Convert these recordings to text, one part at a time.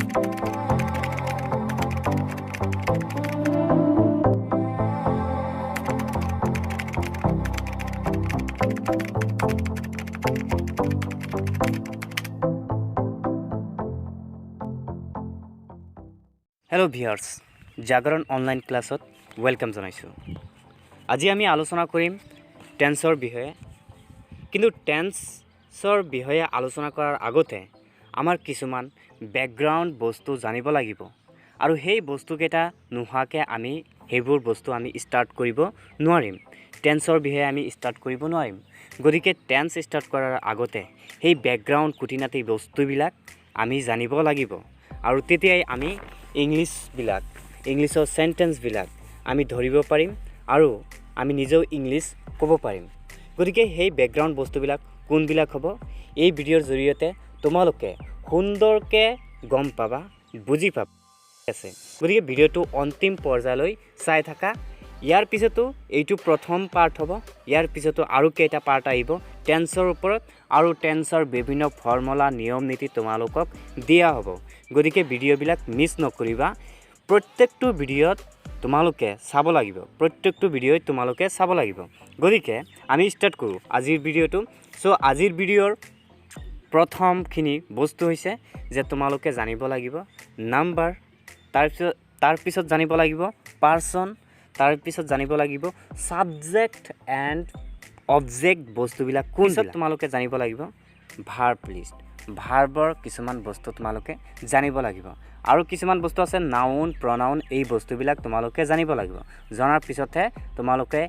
Hello' viewers, জাগৰণ online ক্লাছত welcome জনাইছোঁ। আজি আমি আলোচনা কৰিম টেন্সৰ বিষয়ে। কিন্তু টেন্সৰ বিষয়ে আলোচনা কৰাৰ আগতে আমাৰ কিছুমান বেকগ্ৰাউণ্ড বস্তু জানিব লাগিব, আৰু সেই বস্তুকেইটা নোহোৱাকৈ আমি সেইবোৰ বস্তু আমি ষ্টাৰ্ট কৰিব নোৱাৰিম। টেন্সৰ বিষয়ে আমি ষ্টাৰ্ট কৰিব নোৱাৰিম। গতিকে টেন্স ষ্টাৰ্ট কৰাৰ আগতে সেই বেকগ্ৰাউণ্ড খুঁটিনাটি বস্তুবিলাক আমি জানিব লাগিব, আৰু তেতিয়াই আমি ইংলিছৰ চেণ্টেন্সবিলাক আমি ধৰিব পাৰিম আৰু আমি নিজেও ইংলিছ ক'ব পাৰিম। গতিকে সেই বেকগ্ৰাউণ্ড বস্তুবিলাক কোনবিলাক হ'ব, এই ভিডিঅ'ৰ জৰিয়তে তোমালোকে সুন্দৰকৈ গম পাবা, বুজি পাবা আছে। গতিকে ভিডিঅ'টো অন্তিম পৰ্যায়লৈ চাই থাকা। ইয়াৰ পিছতো এইটো প্ৰথম পাৰ্ট হ'ব। ইয়াৰ পিছতো আৰু কেইটা পাৰ্ট আহিব টেন্সৰ ওপৰত, আৰু টেন্সৰ বিভিন্ন ফৰ্মুলা নিয়ম নীতি তোমালোকক দিয়া হ'ব। গতিকে ভিডিঅ'বিলাক মিছ নকৰিবা। প্ৰত্যেকটো ভিডিঅ'ত তোমালোকে চাব লাগিব, গতিকে আমি ষ্টাৰ্ট কৰোঁ আজিৰ ভিডিঅ'টো। চ' আজিৰ ভিডিঅ'ৰ প্ৰথমখিনি বস্তু হৈছে যে তোমালোকে জানিব লাগিব নাম্বাৰ, তাৰপিছত জানিব লাগিব পাৰ্চন, তাৰপিছত জানিব লাগিব ছাবজেক্ট এণ্ড অবজেক্ট বস্তুবিলাক কোনবিলাক। তোমালোকে জানিব লাগিব ভাৰ্ব লিষ্ট, ভাৰ্বৰ কিছুমান বস্তু তোমালোকে জানিব লাগিব, আৰু কিছুমান বস্তু আছে নাউন, প্ৰনাউন, এই বস্তুবিলাক তোমালোকে জানিব লাগিব। জনাৰ পিছতহে তোমালোকে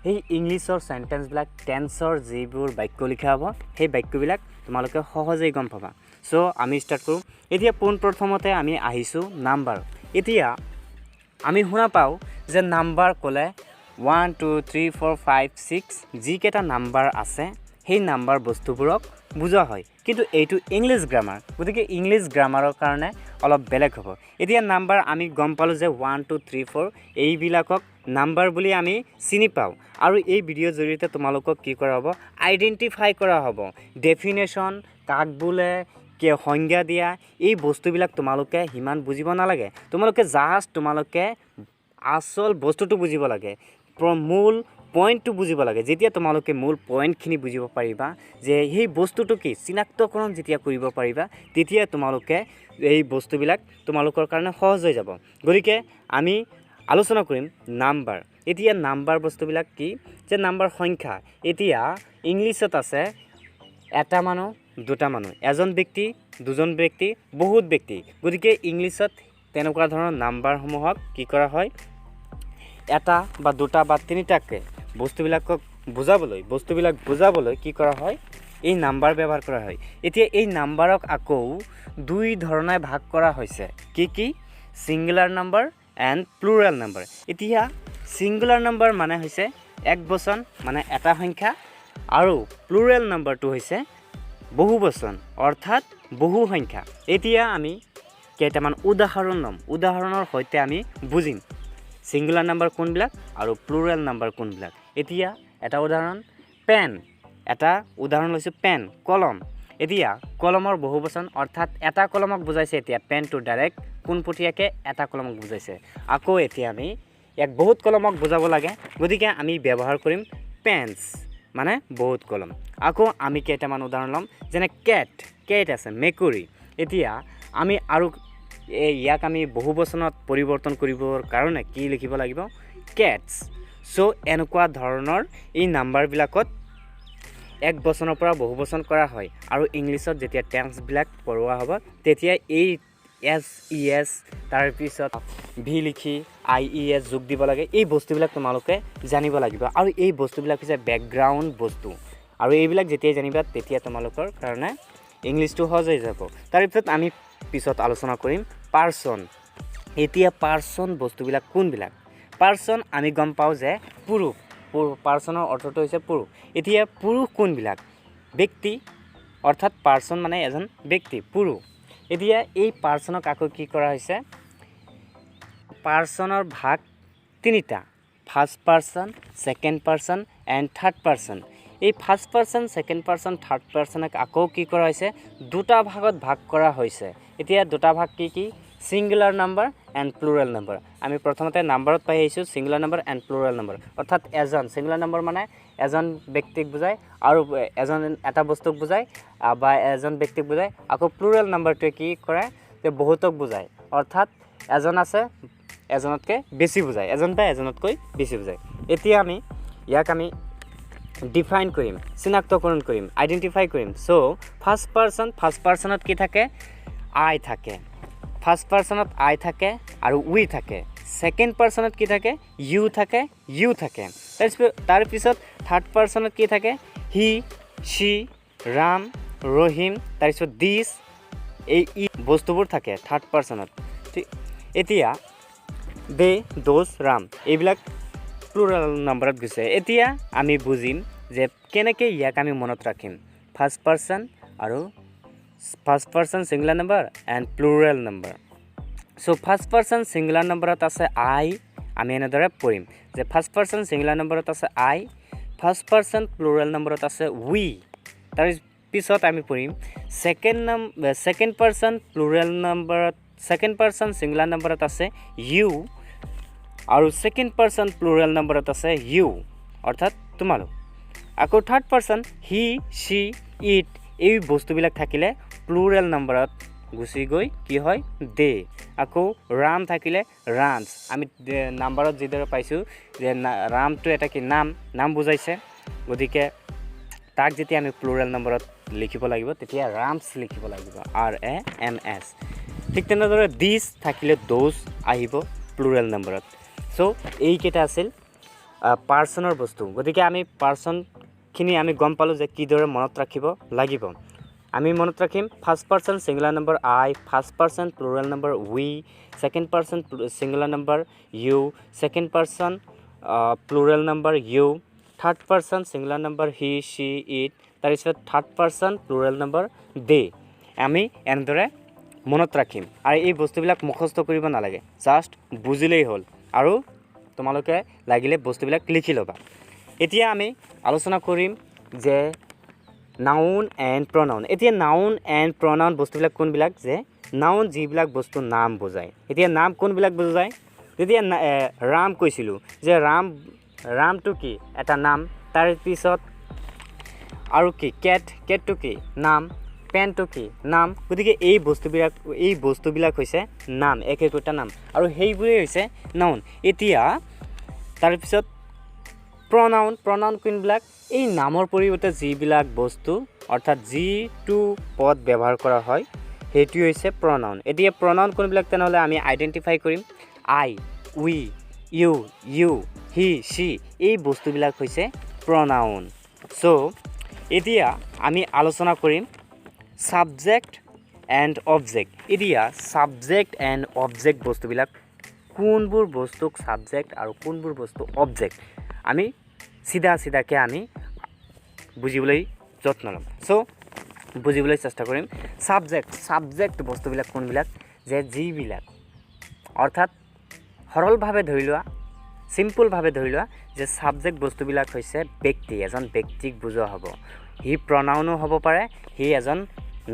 সেই ইংলিছৰ চেণ্টেন্সবিলাক, টেন্সৰ যিবোৰ বাক্য লিখা হ'ব সেই বাক্যবিলাক তোমালোকে সহজেই গম পাবা। চ' আমি ষ্টাৰ্ট কৰোঁ। এতিয়া পোনপ্ৰথমতে আমি আহিছোঁ নাম্বাৰ। এতিয়া আমি শুনা পাওঁ যে নাম্বাৰ ক'লে 1 2 3 4 5 6 যিকেইটা নাম্বাৰ আছে সেই নাম্বাৰ বস্তুবোৰক বুজোৱা হয়, কিন্তু এইটো ইংলিছ গ্ৰামাৰ। গতিকে ইংলিছ গ্ৰামাৰৰ কাৰণে অলপ বেলেগ হ'ব। এতিয়া নাম্বাৰ আমি গম পালোঁ যে 1 2 3 4 এইবিলাকক নাম্বাৰ বুলি আমি চিনি পাওঁ, আৰু এই ভিডিঅ'ৰ জৰিয়তে তোমালোকক কি কৰা হ'ব, আইডেণ্টিফাই কৰা হ'ব। ডেফিনেশ্যন, কাক বোলে, সংজ্ঞা দিয়া, এই বস্তুবিলাক তোমালোকে সিমান বুজিব নালাগে। তোমালোকে আচল বস্তুটো বুজিব লাগে, মূল পইণ্টটো বুজিব লাগে। যেতিয়া তোমালোকে মূল পইণ্টখিনি বুজিব পাৰিবা, যে সেই বস্তুটো কি চিনাক্তকৰণ যেতিয়া কৰিব পাৰিবা, তেতিয়া তোমালোকে এই বস্তুবিলাক তোমালোকৰ কাৰণে সহজ হৈ যাব। গতিকে আমি আলোচনা কৰিম নাম্বাৰ। এতিয়া নাম্বাৰ বস্তুবিলাক কি, যে নাম্বাৰ সংখ্যা। এতিয়া ইংলিছত আছে এটা মানুহ, দুটা মানুহ, এজন ব্যক্তি, দুজন ব্যক্তি, বহুত ব্যক্তি। গতিকে ইংলিছত তেনেকুৱা ধৰণৰ নাম্বাৰসমূহক কি কৰা হয়, এটা বা দুটা বা তিনিটাকৈ বস্তুবিলাক বুজাবলৈ কি কৰা হয়, এই নাম্বাৰ ব্যৱহাৰ কৰা হয়। এতিয়া এই নাম্বাৰক আকৌ দুই ধৰণে ভাগ কৰা হৈছে। কি singular number and plural number. এতিয়া ছিংগুলাৰ নাম্বাৰ মানে হৈছে এক বচন, মানে এটা সংখ্যা, আৰু প্লুৰেল নাম্বাৰটো হৈছে বহু বচন, অৰ্থাৎ বহু সংখ্যা। এতিয়া আমি কেইটামান উদাহৰণ ল'ম, উদাহৰণৰ সৈতে আমি বুজিম ছিংগুলাৰ নাম্বাৰ কোনবিলাক আৰু প্লুৰেল নাম্বাৰ কোনবিলাক। এতিয়া এটা উদাহৰণ পেন, এটা উদাহৰণ লৈছোঁ পেন, কলম। এতিয়া কলমৰ বহু বচন, অৰ্থাৎ এটা কলমক বুজাইছে। এতিয়া পেনটো ডাইৰেক্ট পোনপটীয়াকৈ এটা কলমক বুজাইছে। আকৌ এতিয়া আমি ইয়াক বহুত কলমক বুজাব লাগে, গতিকে আমি ব্যৱহাৰ কৰিম পেন্স, মানে বহুত কলম। আকৌ আমি কেইটামান উদাহৰণ ল'ম, যেনে কেট আছে, মেকুৰী। এতিয়া আমি আৰু ইয়াক আমি বহু বচনত পৰিৱৰ্তন কৰিবৰ কাৰণে কি লিখিব লাগিব, কেটছ। চ' এনেকুৱা ধৰণৰ এই নাম্বাৰবিলাকত এক বচনৰ পৰা বহু বচন কৰা হয়, আৰু ইংলিছত যেতিয়া টেন্সবিলাক পঢ়োৱা হ'ব তেতিয়া এই SES তাৰপিছত ভি লিখি IES যোগ দিব লাগে। এই বস্তুবিলাক তোমালোকে জানিব লাগিব, আৰু এই বস্তুবিলাক হৈছে বেকগ্ৰাউণ্ড বস্তু, আৰু এইবিলাক যেতিয়াই জানিবা তেতিয়া তোমালোকৰ কাৰণে ইংলিছটো সহজ হৈ যাব। তাৰপিছত আমি পিছত আলোচনা কৰিম পাৰ্চন। এতিয়া পাৰ্চন বস্তুবিলাক কোনবিলাক। পাৰ্চন আমি গম পাওঁ যে পুৰুষ, পাৰ্চনৰ অৰ্থটো হৈছে পুৰুষ। এতিয়া পুৰুষ কোনবিলাক, ব্যক্তি, অৰ্থাৎ পাৰ্চন মানে এজন ব্যক্তি, পুৰুষ। এতিয়া এই পাৰ্চনক আকৌ কি কৰা হৈছে, পাৰ্চনৰ ভাগ তিনিটা, first person, second person and third person. এই first person second person third পাৰ্চনক আকৌ কি কৰা হৈছে দুটা ভাগত ভাগ কৰা হৈছে এতিয়া দুটা ভাগ কি singular number and plural number আমি প্ৰথমতে নাম্বাৰত পাই আহিছোঁ singular number and plural number অৰ্থাৎ এজন সিঙ্গুলাৰ নাম্বাৰ মানে এজন ব্যক্তিক বুজায় আৰু এজন এটা বস্তুক বুজায় বা এজন ব্যক্তিক বুজায় আকৌ প্লুৰেল নাম্বাৰটোৱে কি কৰে যে বহুতক বুজায় অৰ্থাৎ এজন আছে এজনতকৈ বেছি বুজায় এজন বা এজনতকৈ বেছি বুজায় এতিয়া আমি ইয়াক আমি ডিফাইন কৰিম চিনাক্তকৰণ কৰিম আইডেন্টিফাই কৰিম সো ফাৰ্ষ্ট পাৰ্চনত কি থাকে আই থাকে ফাৰ্ষ্ট পাৰ্চনত আই থাকে আৰু উই থাকে সেকেন্ড পাৰ্চনত কি থাকে ইউ থাকে তাৰ পিছত থাৰ্ড পাৰ্চনত কি থাকে হি শি ৰাম ৰহিম তাৰ পিছত দিস এই বস্তুবোৰ থাকে থাৰ্ড পাৰ্চনত এতিয়া দে দোজ ৰাম এইবিলাক প্লুৰাল নাম্বাৰত গৈছে এতিয়া আমি বুজিম যে কেনেকৈ ইয়াক আমি মনত ৰাখিম first person singular number and plural number so first person singular নাম্বাৰত আছে আই আমি এনেদৰে পঢ়িম যে ফাৰ্ষ্ট পাৰ্চন সিঙ্গুলাৰ নাম্বাৰত আছে আই ফাৰ্ষ্ট পাৰ্চন প্লুৰেল নাম্বাৰত আছে উই তাৰ পিছত আমি পঢ়িম সেকেন্ড পাৰ্চন প্লুৰেল নাম্বাৰত সেকেন্ড পাৰ্চন সিঙ্গুলাৰ নাম্বাৰত আছে ইউ আৰু সেকেন্ড পাৰ্চন প্লুৰেল নাম্বাৰত আছে ইউ অৰ্থাৎ তোমালোক আকৌ third person he she it এই বস্তুবিলাক থাকিলে প্লুৰেল নাম্বাৰত গুচি গৈ কি হয় দে আকৌ ৰাম থাকিলে ৰামছ আমি নাম্বাৰত যিদৰে পাইছোঁ যে ৰামটো এটা কি নাম বুজাইছে গতিকে তাক যেতিয়া আমি প্লুৰেল নাম্বাৰত লিখিব লাগিব তেতিয়া ৰামছ লিখিব লাগিব RAMS ঠিক তেনেদৰে দিস থাকিলে দোজ আহিব প্লুৰেল নাম্বাৰত সো এইকেইটা আছিল পাৰ্চনৰ বস্তু গতিকে আমি পাৰ্চনখিনি আমি গম পালোঁ যে কিদৰে মনত ৰাখিব লাগিব আমি মনত ৰাখিম first person singular number I first person plural number we second person singular number you second person plural number you third person singular number he she it তাৰপিছত third person plural number they আমি এনেদৰে মনত ৰাখিম আৰু এই বস্তুবিলাক মুখস্থ কৰিব নালাগে জাষ্ট বুজিলেই হ'ল আৰু তোমালোকে লাগিলে বস্তুবিলাক লিখি ল'বা এতিয়া আমি আলোচনা কৰিম যে নাউন এণ্ড প্ৰনাউন এতিয়া নাউন এণ্ড প্ৰনাউন বস্তুবিলাক কোনবিলাক যে নাউন যিবিলাক বস্তু নাম বুজায় এতিয়া নাম কোনবিলাক বুজায় যেতিয়া ৰাম কৈছিলোঁ যে ৰামটো কি এটা নাম তাৰ পিছত আৰু কি কেটটো কি নাম পেনটো কি নাম গতিকে এই বস্তুবিলাক হৈছে নাম একোটা নাম আৰু সেইবোৰেই হৈছে নাউন এতিয়া তাৰপিছত প্ৰনাউন কোনবিলাক এই নামৰ পৰিৱৰ্তে যিবিলাক বস্তু অৰ্থাৎ যিটো পদ ব্যৱহাৰ কৰা হয় সেইটো হৈছে প্ৰনাউন এতিয়া প্ৰনাউন কোনবিলাক তেনেহ'লে আমি আইডেন্টিফাই কৰিম আই উই ইউ হি শি এই বস্তুবিলাক হৈছে প্ৰনাউন সো এতিয়া আমি আলোচনা কৰিম সাবজেক্ট এণ্ড অবজেক্ট এতিয়া সাবজেক্ট এণ্ড অবজেক্ট বস্তুবিলাক কোনবোৰ বস্তুক সাবজেক্ট আৰু কোনবোৰ বস্তু অবজেক্ট আমি সিধাকে আমি বুজিবলৈ যত্ন ল'ম সো বুজিবলৈ চেষ্টা কৰিম সাবজেক্ট বস্তুবিলাক কোনবিলাক যে যিবিলাক অৰ্থাৎ সৰলভাৱে ধৰি লোৱা সিম্পলভাৱে ধৰি লোৱা যে সাবজেক্ট বস্তুবিলাক হৈছে ব্যক্তি এজন ব্যক্তিক বুজোৱা হ'ব হি প্ৰনাউনো হ'ব পাৰে হি এজন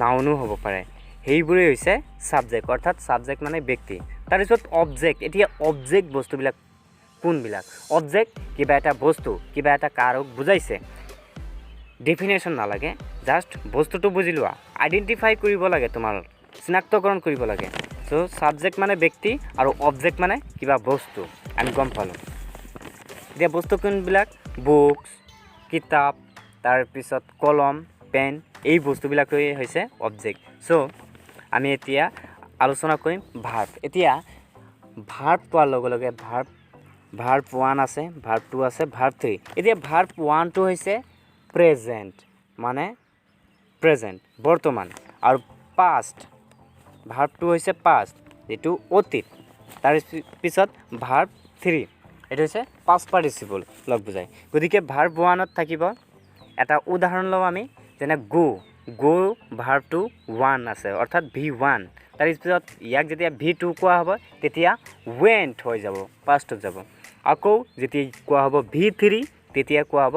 নাউনো হ'ব পাৰে সেইবোৰেই হৈছে সাবজেক্ট অৰ্থাৎ সাবজেক্ট মানে ব্যক্তি তাৰপিছত অবজেক্ট এতিয়া অবজেক্ট বস্তুবিলাক কোনবিলাক অবজেক্ট কিবা এটা বস্তু কিবা এটা কাৰক বুজাইছে ডেফিনেশ্যন নালাগে জাষ্ট বস্তুটো বুজি লোৱা আইডেন্টিফাই কৰিব লাগে তোমাৰ চিনাক্তকৰণ কৰিব লাগে সো সাবজেক্ট মানে ব্যক্তি আৰু অবজেক্ট মানে কিবা বস্তু আমি গম পালোঁ এতিয়া বস্তু কোনবিলাক বুকছ কিতাপ তাৰপিছত কলম পেন এই বস্তুবিলাকেই হৈছে অবজেক্ট সো আমি এতিয়া আলোচনা কৰিম ভাৰ্ব এতিয়া ভাৰ্ব পোৱাৰ লগে লগে ভাৰ্ব 1 আছে ভাৰ্ব 2 আছে ভাৰ্ব 3 এতিয়া ভাৰ্ব 1টো হৈছে প্ৰেজেণ্ট মানে প্ৰেজেণ্ট বৰ্তমান আৰু পাষ্ট ভাৰ্ব 2 হৈছে পাষ্ট যেটো অতীত তাৰ পিছত ভাৰ্ব 3 এটা হৈছে পাষ্ট পাৰ্টিচিপল লগ বুজায় গতিকে ভাৰ্ব 1ত থাকিব এটা উদাহৰণ লওঁ আমি যেনে গো ভাৰ্বটো 1 আছে অৰ্থাৎ V1 তাৰ পিছত ইয়াক যেতিয়া V2 কোৱা হ'ব তেতিয়া went হৈ যাব পাষ্টত যাব আকৌ যেতিয়া কোৱা হ'ব V3 তেতিয়া কোৱা হ'ব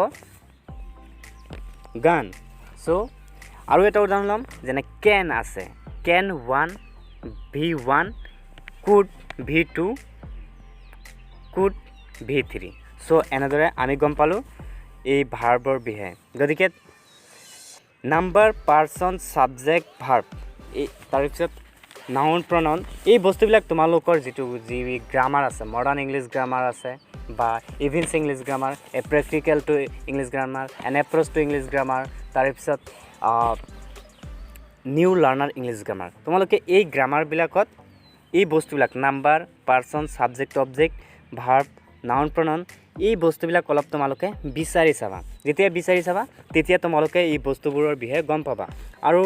গান চ' আৰু এটা উদাহৰণ ল'ম যেনে কেন আছে কেন 1 V1 could V2 could V3 চ' এনেদৰে আমি গম পালোঁ এই ভাৰ্বৰ বিষয়ে গতিকে নাম্বাৰ পাৰ্চন ছাবজেক্ট ভাৰ্ব এই তাৰপিছত নাউন প্ৰনাউন এই বস্তুবিলাক তোমালোকৰ যিটো যি গ্ৰামাৰ আছে মডাৰ্ণ ইংলিছ গ্ৰামাৰ আছে বা Evans English grammar a practical to English grammar an approach to English grammar তাৰপিছত নিউ লাৰ্ণাৰ ইংলিছ গ্ৰামাৰ তোমালোকে এই গ্ৰামাৰবিলাকত এই বস্তুবিলাক number person subject object verb noun pronoun এই বস্তুবিলাক অলপ তোমালোকে বিচাৰি চাবা যেতিয়া বিচাৰি চাবা তেতিয়া তোমালোকে এই বস্তুবোৰৰ বিষয়ে গম পাবা আৰু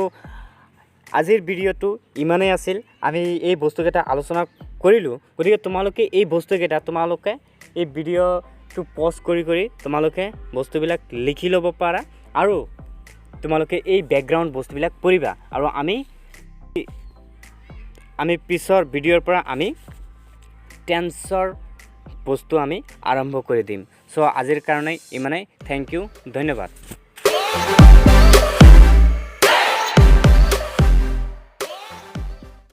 আজিৰ ভিডিঅ'টো ইমানেই আছিল আমি এই বস্তুকেইটা আলোচনা কৰিলোঁ গতিকে তোমালোকে এই বস্তুকেইটা তোমালোকে এই ভিডিঅ'টো পজ কৰি তোমালোকে বস্তুবিলাক লিখি ল'ব পাৰা আৰু তোমালোকে এই বেকগ্ৰাউণ্ড বস্তুবিলাক পঢ়িবা আৰু আমি পিছৰ ভিডিঅ'ৰ পৰা আমি টেন্সৰ বস্তু আমি আৰম্ভ কৰি দিম চ' আজিৰ কাৰণে ইমানেই থেংক ইউ ধন্যবাদ